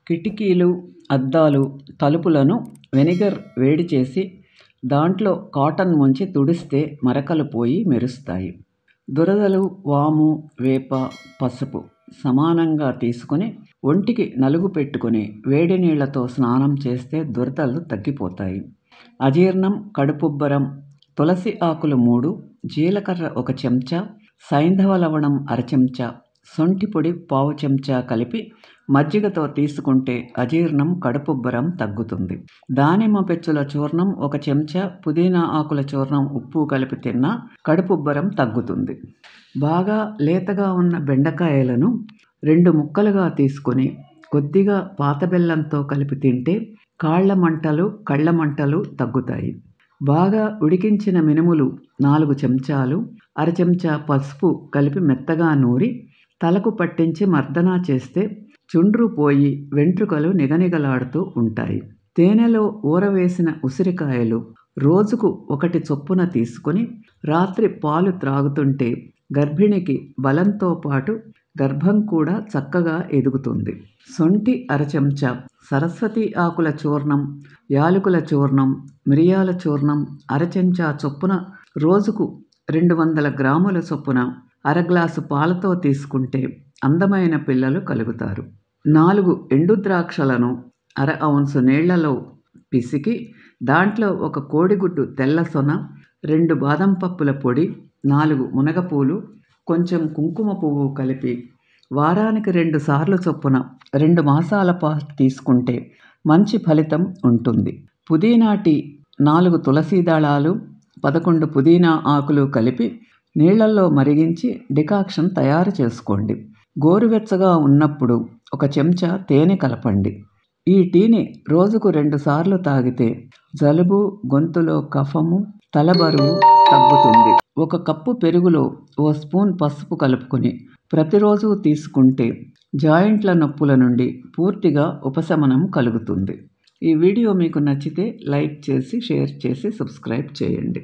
కిటికీలు, అద్దాలు, తలుపులను వెనిగర్ వేడి చేసి దాంట్లో కాటన్ ముంచి తుడిస్తే మరకలు పోయి మెరుస్తాయి. దురదలు, వాము, వేప, పసుపు సమానంగా తీసుకుని ఒంటికి నలుగు పెట్టుకుని వేడి నీళ్లతో స్నానం చేస్తే దురదలు తగ్గిపోతాయి. అజీర్ణం, కడుపుబ్బరం, తులసి ఆకులు 3, జీలకర్ర 1 చెంచా, సైంధవ లవణం అర చెంచా, శొంఠి పొడి పావు చెంచా కలిపి మజ్జిగతో తీసుకుంటే అజీర్ణం, కడుపుబ్బరం తగ్గుతుంది. దానిమ్మ పెచ్చుల చూర్ణం 1 చెంచా, పుదీనా ఆకుల చూర్ణం, ఉప్పు కలిపి తిన్నా కడుపుబ్బరం తగ్గుతుంది. బాగా లేతగా ఉన్న బెండకాయలను 2 ముక్కలుగా తీసుకుని కొద్దిగా పాత బెల్లంతో కలిపి తింటే కాళ్ల మంటలు, కళ్ల మంటలు తగ్గుతాయి. బాగా ఉడికించిన మినుములు 4 చెంచాలు, అర చెంచా పసుపు కలిపి మెత్తగా నూరి తలకు పట్టించి మర్దనా చేస్తే చుండ్రు పోయి వెంట్రుకలు నిగనిగలాడుతూ ఉంటాయి. తేనెలో ఊరవేసిన ఉసిరికాయలు రోజుకు 1 చొప్పున తీసుకుని రాత్రి పాలు త్రాగుతుంటే గర్భిణికి బలంతో పాటు గర్భం కూడా చక్కగా ఎదుగుతుంది. శొంఠి అర చెంచా, సరస్వతి ఆకుల చూర్ణం, యాలకుల చూర్ణం, మిరియాల చూర్ణం అర చెంచా చొప్పున రోజుకు 200 గ్రాముల చొప్పున అర గ్లాసు పాలతో తీసుకుంటే అందమైన పిల్లలు కలుగుతారు. 4 ఎండు ద్రాక్షలను అర ఔన్సు నీళ్లలో పిసికి దాంట్లో 1 కోడిగుడ్డు తెల్ల సొన, 2 బాదం పప్పుల పొడి, 4 మునగపూలు, కొంచెం కుంకుమ పువ్వు కలిపి వారానికి 2 సార్లు చొప్పున 2 మాసాల పాటు తీసుకుంటే మంచి ఫలితం ఉంటుంది. పుదీనా టీ 4 తులసి దళాలు, 11 పుదీనా ఆకులు కలిపి నీళ్లలో మరిగించి డికాక్షన్ తయారు చేసుకోండి. గోరువెచ్చగా ఉన్నప్పుడు 1 చెంచా తేనె కలపండి. ఈ టీని రోజుకు 2 సార్లు తాగితే జలుబు, గొంతులో కఫము, తలబరువు తగ్గుతుంది. 1 కప్పు పెరుగులో 1 స్పూన్ పసుపు కలుపుకొని ప్రతిరోజు తీసుకుంటే జాయింట్ల నొప్పుల నుండి పూర్తిగా ఉపశమనం కలుగుతుంది. ఈ వీడియో మీకు నచ్చితే లైక్ చేసి, షేర్ చేసి, సబ్స్క్రైబ్ చేయండి.